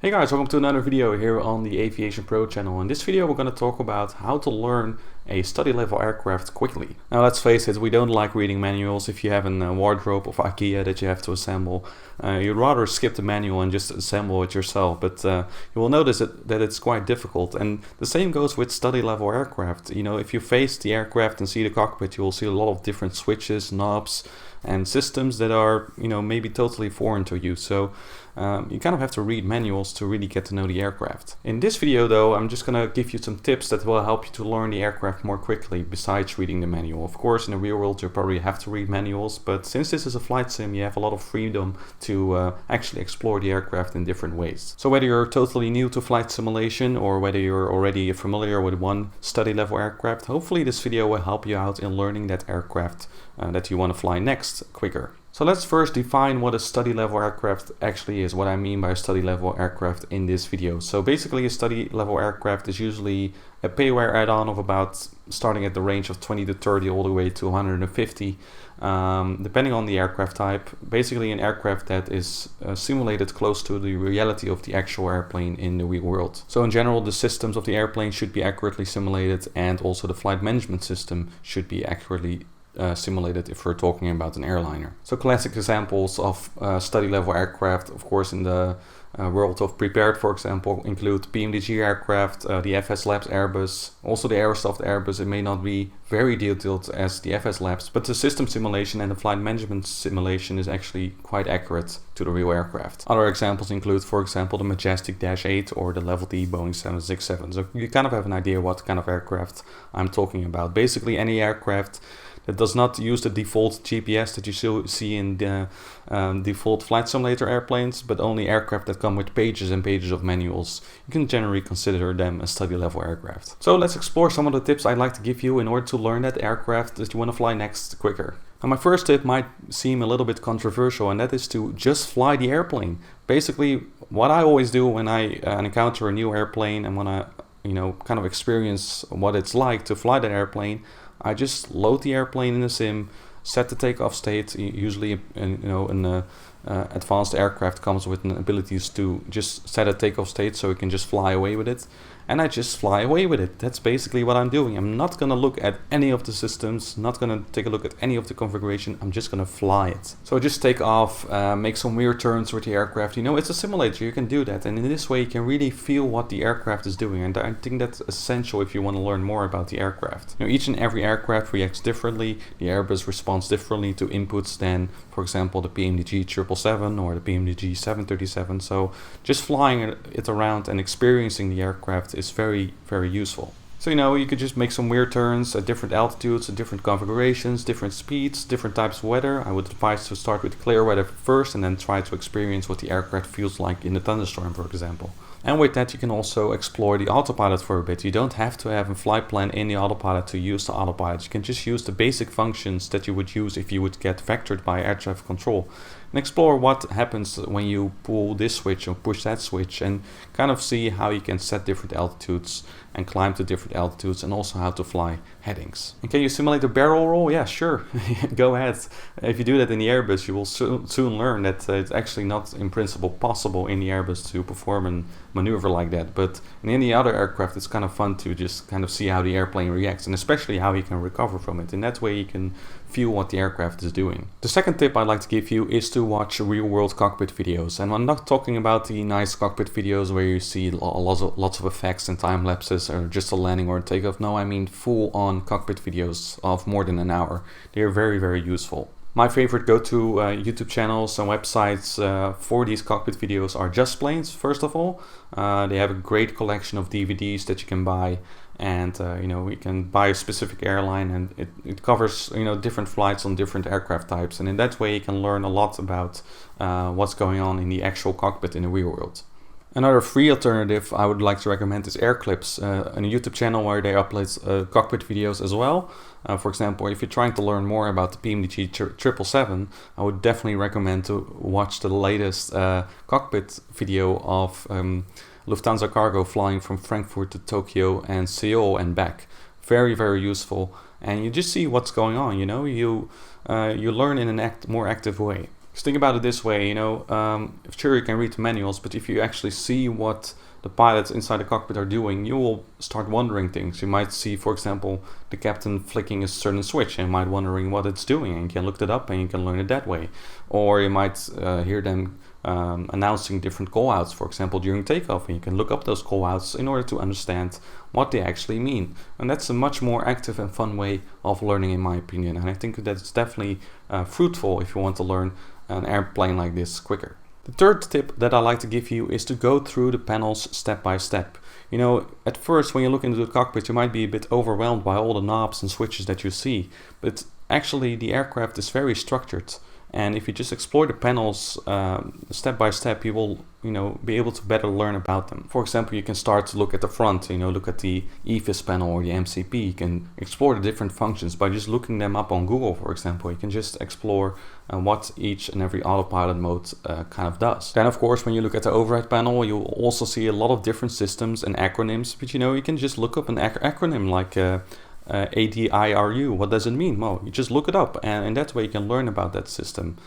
Hey guys, welcome to another video here on the AviationPro channel. In this video we're going to talk about how to learn a study level aircraft quickly. Now let's face it, we don't like reading manuals. If you have a wardrobe of IKEA that you have to assemble, you'd rather skip the manual and just assemble it yourself, but you will notice that it's quite difficult. And the same goes with study level aircraft. You know, if you face the aircraft and see the cockpit, you will see a lot of different switches, knobs and systems that are, maybe totally foreign to you. So you kind of have to read manuals to really get to know the aircraft. In this video though, I'm just gonna give you some tips that will help you to learn the aircraft more quickly besides reading the manual. Of course, in the real world you probably have to read manuals, but since this is a flight sim, you have a lot of freedom to actually explore the aircraft in different ways. So whether you're totally new to flight simulation or whether you're already familiar with one study level aircraft, hopefully this video will help you out in learning that aircraft that you want to fly next quicker. So let's first define what a study level aircraft actually is, what I mean by a study level aircraft in this video. So basically a study level aircraft is usually a pay-aware add-on of about starting at the range of 20 to 30 all the way to 150, depending on the aircraft type. Basically an aircraft that is simulated close to the reality of the actual airplane in the real world. So in general, the systems of the airplane should be accurately simulated, and also the flight management system should be accurately simulated if we're talking about an airliner. So classic examples of study level aircraft, of course, in the world of prepared, for example, include PMDG aircraft, the FSLabs Airbus, also the Aerosoft Airbus. It may not be very detailed as the FSLabs, but the system simulation and the flight management simulation is actually quite accurate to the real aircraft. Other examples include, for example, the Majestic Dash 8 or the Level D Boeing 767. So you kind of have an idea what kind of aircraft I'm talking about. Basically any aircraft that does not use the default GPS that you see in the default flight simulator airplanes, but only aircraft that come with pages and pages of manuals. You can generally consider them a study level aircraft. So let's explore some of the tips I'd like to give you in order to learn that aircraft that you want to fly next quicker. Now my first tip might seem a little bit controversial, and that is to just fly the airplane. Basically what I always do when I encounter a new airplane and want to kind of experience what it's like to fly that airplane, I just load the airplane in the sim, set the takeoff state. Usually, an advanced aircraft comes with an abilities to just set a takeoff state so you can just fly away with it. And I just fly away with it. That's basically what I'm doing. I'm not going to look at any of the systems, not going to take a look at any of the configuration. I'm just going to fly it. So just take off, make some weird turns with the aircraft. It's a simulator, you can do that. And in this way you can really feel what the aircraft is doing. And I think that's essential if you want to learn more about the aircraft. Each and every aircraft reacts differently. The Airbus responds differently to inputs than, for example, the PMDG 777 or the PMDG 737. So just flying it around and experiencing the aircraft is very, very useful. So you could just make some weird turns at different altitudes, at different configurations, different speeds, different types of weather. I would advise to start with clear weather first and then try to experience what the aircraft feels like in the thunderstorm, for example. And with that you can also explore the autopilot for a bit. You don't have to have a flight plan in the autopilot to use the autopilot. You can just use the basic functions that you would use if you would get vectored by air traffic control. And explore what happens when you pull this switch or push that switch, and kind of see how you can set different altitudes and climb to different altitudes, and also how to fly headings. And can you simulate a barrel roll? Yeah, sure. Go ahead. If you do that in the Airbus, you will soon learn that it's actually not in principle possible in the Airbus to perform a maneuver like that. But in any other aircraft, it's kind of fun to just kind of see how the airplane reacts, and especially how you can recover from it. In that way you can feel what the aircraft is doing. The second tip I'd like to give you is to watch real world cockpit videos. And I'm not talking about the nice cockpit videos where you see lots of effects and time lapses or just a landing or a takeoff. No, I mean full on cockpit videos of more than an hour. They are very, very useful. My favorite go-to YouTube channels and websites for these cockpit videos are Just Planes, first of all. They have a great collection of DVDs that you can buy, and you can buy a specific airline, and it covers different flights on different aircraft types, and in that way you can learn a lot about what's going on in the actual cockpit in the real world. Another free alternative I would like to recommend is AirClips, a YouTube channel where they upload cockpit videos as well. For example, if you're trying to learn more about the PMDG 777, I would definitely recommend to watch the latest cockpit video of Lufthansa Cargo flying from Frankfurt to Tokyo and Seoul and back. Very, very useful, and you just see what's going on. You learn in a more active way. Just think about it this way, you know, sure you can read the manuals, but if you actually see what the pilots inside the cockpit are doing, you will start wondering things. You might see, for example, the captain flicking a certain switch and you might wondering what it's doing, and you can look it up and you can learn it that way. Or you might hear them announcing different call-outs, for example, during takeoff, and you can look up those call-outs in order to understand what they actually mean. And that's a much more active and fun way of learning, in my opinion. And I think that's definitely fruitful if you want to learn an airplane like this quicker. The third tip that I like to give you is to go through the panels step by step. You know, at first when you look into the cockpit, you might be a bit overwhelmed by all the knobs and switches that you see, but actually the aircraft is very structured. And if you just explore the panels step by step, you will, you know, be able to better learn about them. For example, you can start to look at the front, you know, look at the EFIS panel or the MCP. You can explore the different functions by just looking them up on Google, for example. You can just explore what each and every autopilot mode kind of does. Then, of course, when you look at the overhead panel, you'll also see a lot of different systems and acronyms. But, you know, you can just look up an acronym like ADIRU. What does it mean? Well, you just look it up, and in that way you can learn about that system.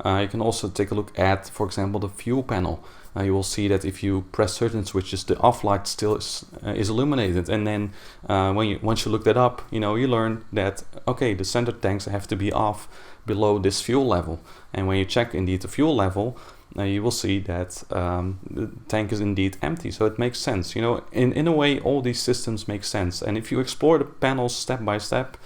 You can also take a look at, for example, the fuel panel. You will see that if you press certain switches, the off light still is illuminated. And then once you look that up, you know, you learn that, okay, the center tanks have to be off below this fuel level. And when you check indeed the fuel level, you will see that the tank is indeed empty. So it makes sense. You know, in a way, all these systems make sense. And if you explore the panels step by step,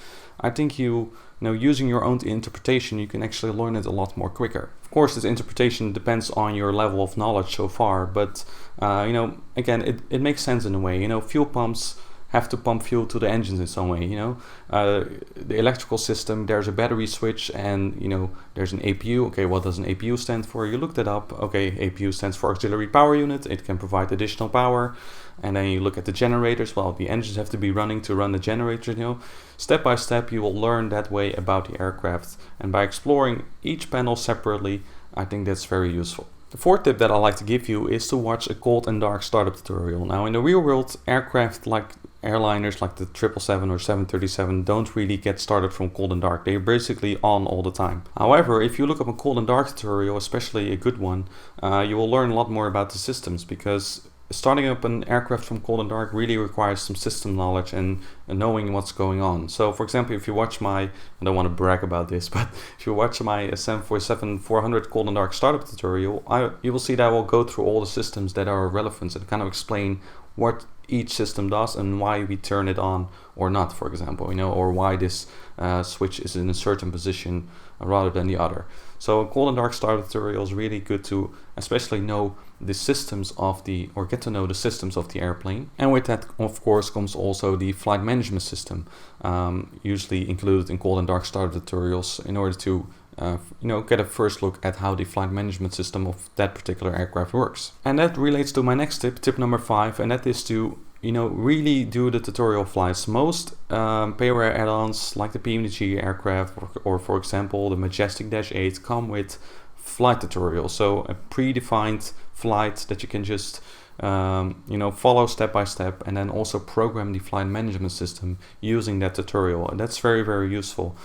I think you know, using your own interpretation, you can actually learn it a lot more quicker. Of course, this interpretation depends on your level of knowledge so far, but you know, again, it makes sense in a way. You know, fuel pumps have to pump fuel to the engines in some way, you know. The electrical system, there's a battery switch, and you know, there's an APU. Okay, what does an APU stand for? You looked it up. Okay, APU stands for auxiliary power unit. It can provide additional power. And then you look at the generators. Well, the engines have to be running to run the generator, you know. Step by step, you will learn that way about the aircraft. And by exploring each panel separately, I think that's very useful. The fourth tip that I like to give you is to watch a cold and dark startup tutorial. Now, in the real world, aircraft like airliners like the 777 or 737 don't really get started from cold and dark. They're basically on all the time. However, if you look up a cold and dark tutorial, especially a good one, you will learn a lot more about the systems, because starting up an aircraft from cold and dark really requires some system knowledge and knowing what's going on. So, for example, if you watch I don't want to brag about this, but if you watch my 747-400 cold and dark startup tutorial, you will see that I will go through all the systems that are relevant and kind of explain what each system does and why we turn it on or not, for example, you know, or why this switch is in a certain position rather than the other. So a cold and dark startup tutorial is really good to especially know the systems or get to know the systems of the airplane. And with that, of course, comes also the flight management system, usually included in cold and dark startup tutorials, in order to you know, get a first look at how the flight management system of that particular aircraft works. And that relates to my next tip number 5, and that is to, you know, really do the tutorial flights. Most payware add-ons like the PMDG aircraft or for example the Majestic Dash 8 come with flight tutorials, so a predefined flight that you can just you know, follow step by step, and then also program the flight management system using that tutorial. And that's very, very useful.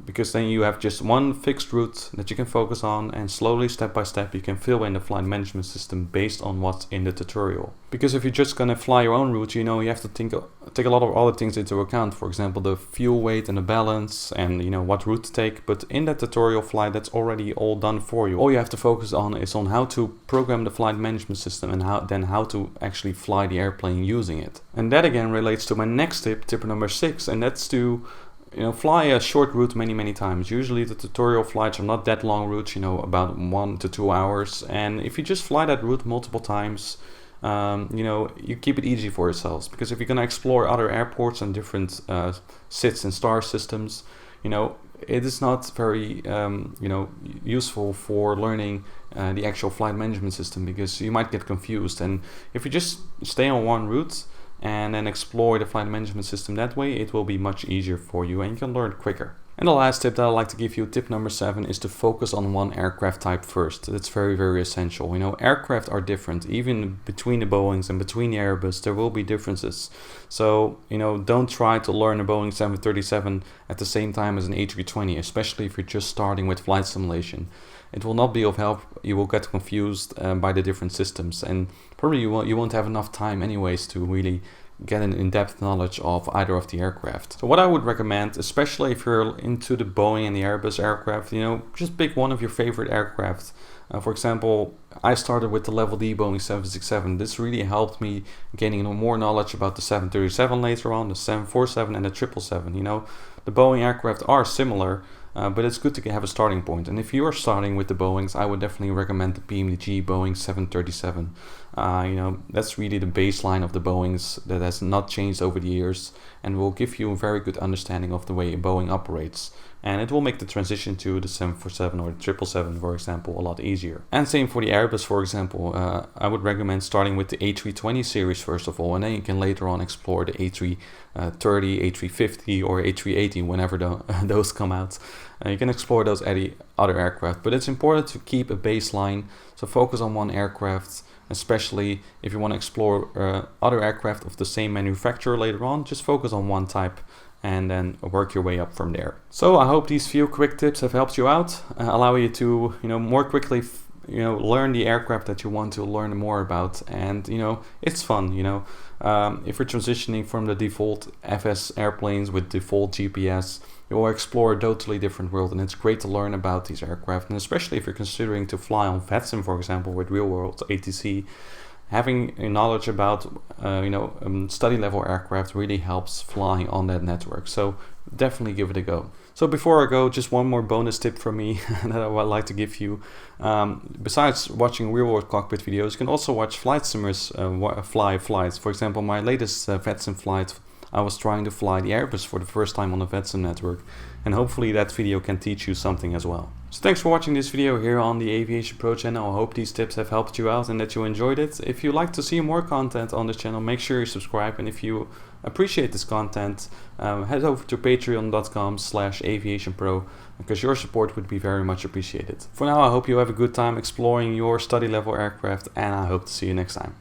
Because then you have just one fixed route that you can focus on, and slowly, step by step, you can fill in the flight management system based on what's in the tutorial. Because if you're just gonna fly your own route, you know, you have to take a lot of other things into account. For example, the fuel weight and the balance, and you know, what route to take. But in that tutorial flight, that's already all done for you. All you have to focus on is on how to program the flight management system, and how to actually fly the airplane using it. And that again relates to my next tip number 6, and that's to, you know, fly a short route many times. Usually the tutorial flights are not that long routes, you know, about 1 to 2 hours. And if you just fly that route multiple times, you know, you keep it easy for yourselves. Because if you're gonna explore other airports and different SITs and star systems, you know, it is not very you know, useful for learning the actual flight management system, because you might get confused. And if you just stay on one route and then explore the flight management system that way, it will be much easier for you and you can learn quicker. And the last tip that I'd like to give you, tip number 7, is to focus on one aircraft type first. That's very, very essential. You know, aircraft are different. Even between the Boeings and between the Airbus, there will be differences. So, you know, don't try to learn a Boeing 737 at the same time as an A320, especially if you're just starting with flight simulation. It will not be of help. You will get confused by the different systems, and probably you won't have enough time anyways to really get an in-depth knowledge of either of the aircraft. So what I would recommend, especially if you're into the Boeing and the Airbus aircraft, you know, just pick one of your favorite aircraft. For example, I started with the Level D Boeing 767. This really helped me gaining more knowledge about the 737 later on, the 747 and the 777. You know, the Boeing aircraft are similar, but it's good to have a starting point. And if you are starting with the Boeings, I would definitely recommend the PMDG Boeing 737. You know, that's really the baseline of the Boeings that has not changed over the years and will give you a very good understanding of the way Boeing operates. And it will make the transition to the 747 or the 777, for example, a lot easier. And same for the Airbus, for example. I would recommend starting with the A320 series first of all, and then you can later on explore the A330, A350 or A380 whenever those come out. You can explore those other aircraft, but it's important to keep a baseline, so focus on one aircraft, especially if you want to explore other aircraft of the same manufacturer later on. Just focus on one type and then work your way up from there. So I hope these few quick tips have helped you out, allow you to, you know, more quickly learn the aircraft that you want to learn more about. And you know, it's fun, you know, if you're transitioning from the default FS airplanes with default GPS, you will explore a totally different world, and it's great to learn about these aircraft. And especially if you're considering to fly on VATSIM, for example, with real world ATC, having a knowledge about study level aircraft really helps flying on that network. So definitely give it a go. So before I go, just one more bonus tip from me that I would like to give you. Besides watching real world cockpit videos, you can also watch flight simmers fly flights. For example, my latest VATSIM flight, I was trying to fly the Airbus for the first time on the VATSIM network, and hopefully that video can teach you something as well. So thanks for watching this video here on the AviationPro channel. I hope these tips have helped you out and that you enjoyed it. If you'd like to see more content on this channel, make sure you subscribe, and if you appreciate this content, head over to patreon.com/aviationpro, because your support would be very much appreciated. For now, I hope you have a good time exploring your study level aircraft, and I hope to see you next time.